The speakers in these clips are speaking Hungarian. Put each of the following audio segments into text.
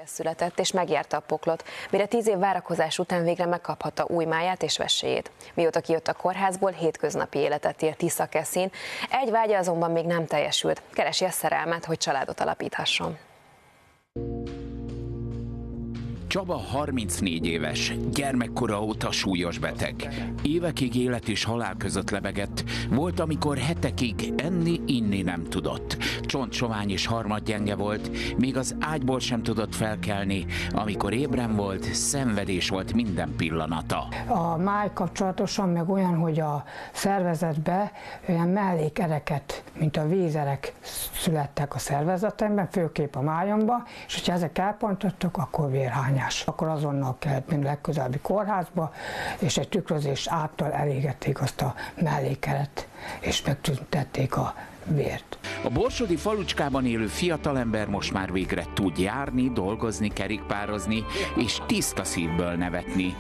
született és megjárta a poklot, mire 10 év várakozás után végre megkaphatta új máját és vesélyét. Mióta kijött a kórházból, hétköznapi életet él Tiszakeszin, egy vágya azonban még nem teljesült. Keresi a szerelmet, hogy családot alapíthasson. Csaba 34 éves, gyermekkora óta súlyos beteg. Évekig élet és halál között lebegett, volt, amikor hetekig enni-inni nem tudott. Csontsovány és harmadgyenge volt, még az ágyból sem tudott felkelni, amikor ébren volt, szenvedés volt minden pillanata. A máj kapcsolatosan meg olyan, hogy a szervezetbe olyan mellékereket, mint a vízerek születtek a szervezetemben, főképp a májomba, és hogyha ezek elpontottak, akkor vérhányás. Akkor azonnal kellett menni legközelebbi kórházba, és egy tükrözés által elégették azt a mellékeret, és megtüntették a vért. A borsodi falucskában élő fiatalember most már végre tud járni, dolgozni, kerékpározni, és tiszta szívből nevetni.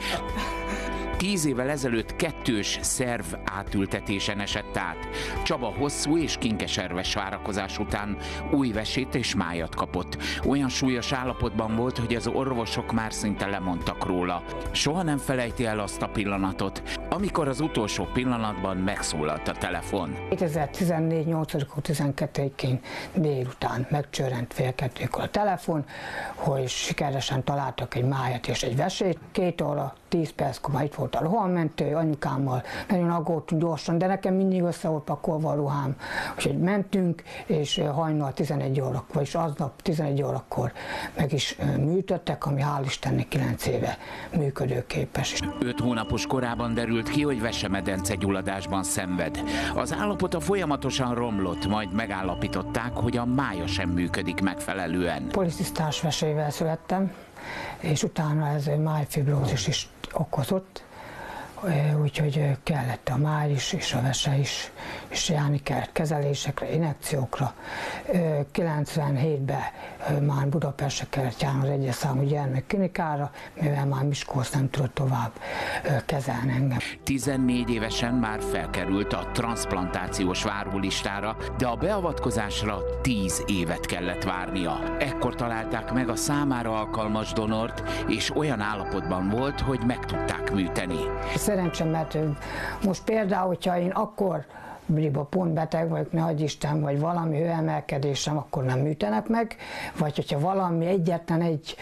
10 évvel ezelőtt 2 szerv átültetésen esett át. Csaba hosszú és kinkeserves várakozás után új vesét és májat kapott. Olyan súlyos állapotban volt, hogy az orvosok már szinte lemondtak róla. Soha nem felejti el azt a pillanatot, amikor az utolsó pillanatban megszólalt a telefon. 2014. 8.12-én délután megcsörrent fél 2-kor a telefon, hogy sikeresen találtak egy májat és egy vesét. 2 óra 10 perckor már itt volt a rohammentő, anyukámmal nagyon aggódtunk gyorsan, de nekem mindig össze volt pakolva a ruhám. Úgyhogy mentünk, és hajnal 11 órakor, vagyis aznap 11 órakor meg is műtöttek, ami hál' Istennek 9 éve működőképes. 5 hónapos korában derült ki, hogy vesemedence gyulladásban szenved. Az állapota folyamatosan romlott, majd megállapították, hogy a mája sem működik megfelelően. Poliциsztás vesével születtem, és utána ez májfibrózis is okozott, úgyhogy kellett a máj is, és a vese is, és járni kellett kezelésekre, injekciókra. 97-ben már Budapestre kellett járni az 1-es számú gyermekklinikára, mivel már Miskolc nem tudott tovább kezelni engem. 14 évesen már felkerült a transzplantációs várólistára, de a beavatkozásra 10 évet kellett várnia. Ekkor találták meg a számára alkalmas donort, és olyan állapotban volt, hogy meg tudták műteni. Szerencsém, mert most például, hogyha én akkor pont beteg vagyok, ne adj Isten, vagy valami hőemelkedésem, akkor nem műtenek meg, vagy hogyha valami egyetlen egy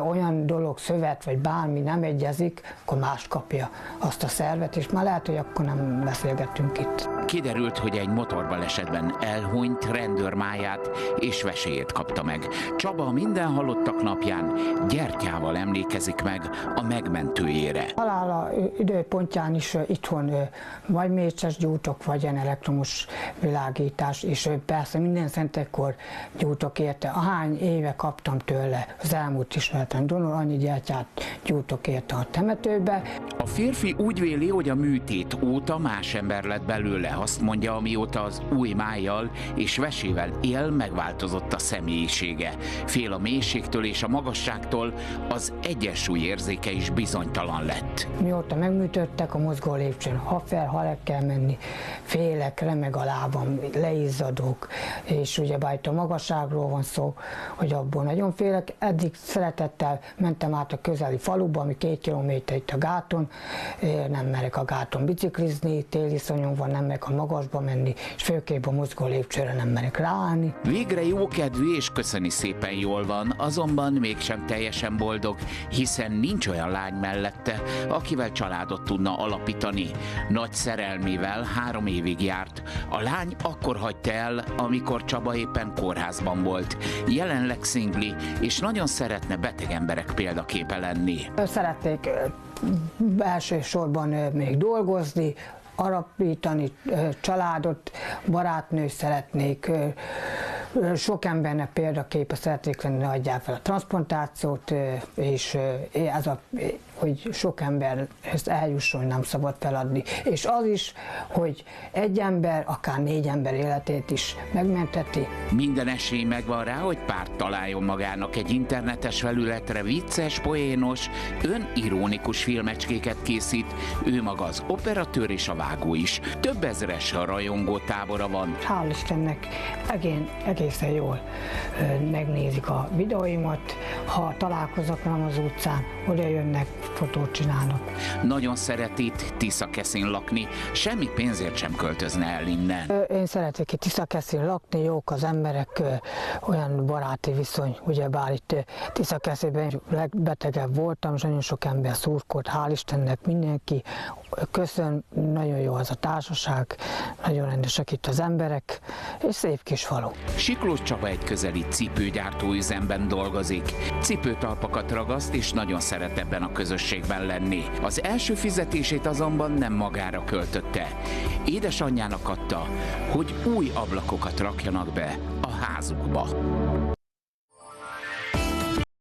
olyan dolog, szövet, vagy bármi nem egyezik, akkor más kapja azt a szervet, és már lehet, hogy akkor nem beszélgettünk itt. Kiderült, hogy egy motorbalesetben elhunyt, rendőrmáját és vesélyét kapta meg. Csaba minden halottak napján gyertyával emlékezik meg a megmentőjére. Halála időpontján is itthon vagy mécses gyújtok, vagy ilyen elektromos világítás, és persze minden szentekor gyújtok érte. Ahány éve kaptam tőle az elmúlt ismeretlen donor, annyi gyertyát gyújtok érte a temetőbe. A férfi úgy véli, hogy a műtét óta más ember lett belőle. Azt mondja, amióta az új májjal és vesével él, megváltozott a személyisége. Fél a mélységtől és a magasságtól, az egyensúly érzéke is bizonytalan lett. Mióta megműtöttek, a mozgó lépcsőn, ha fel, ha le kell menni, félek, remeg a lábam, leizzadok, és ugyebár itt a magasságról van szó, hogy abból nagyon félek. Eddig szeretettel mentem át a közeli faluba, ami 2 kilométer itt a gáton, nem merek a gáton biciklizni, téliszonyom van, nem merek a magasba menni, és főképp a mozgó lépcsőre nem merek ráállni. Végre jókedvű és köszöni szépen jól van, azonban mégsem teljesen boldog, hiszen nincs olyan lány mellette, akivel családot tudna alapítani. Nagy szerelmével 3 évig járt. A lány akkor hagyta el, amikor Csaba éppen kórházban volt. Jelenleg szingli, és nagyon szeretne beteg emberek példaképe lenni. Szeretnék elsősorban még dolgozni, alapítani családot, barátnőt szeretnék, sok embernek példaképe szeretnék lenni, adják fel a transzplantációt, és ez hogy sok ember ezt eljusson, nem szabad feladni. És az is, hogy egy ember, akár 4 ember életét is megmenteti. Minden esély megvan rá, hogy párt találjon magának egy internetes felületre, vicces, poénos, önironikus filmecskéket készít. Ő maga az operatőr és a vágó is. Több ezres a rajongó tábora van. Hál' Istennek egészen jól megnézik a videóimat, ha találkozok velem az utcán, oda jönnek, fotót csinálnak. Nagyon szeret itt Tiszakeszin lakni, semmi pénzért sem költözne el innen. Én szeretek itt Tiszakeszin lakni, jók az emberek, olyan baráti viszony, ugyebár itt Tiszakeszinben legbetegebb voltam, és nagyon sok ember szurkolt, hál' Istennek mindenki köszön, nagyon jó az a társaság, nagyon rendesek itt az emberek, és szép kis falu. Siklós Csaba egy közeli cipőgyártó üzemben dolgozik. Cipőtalpakat ragaszt, és nagyon szeret ebben a közösségben lenni. Az első fizetését azonban nem magára költötte. Édesanyjának adta, hogy új ablakokat rakjanak be a házukba.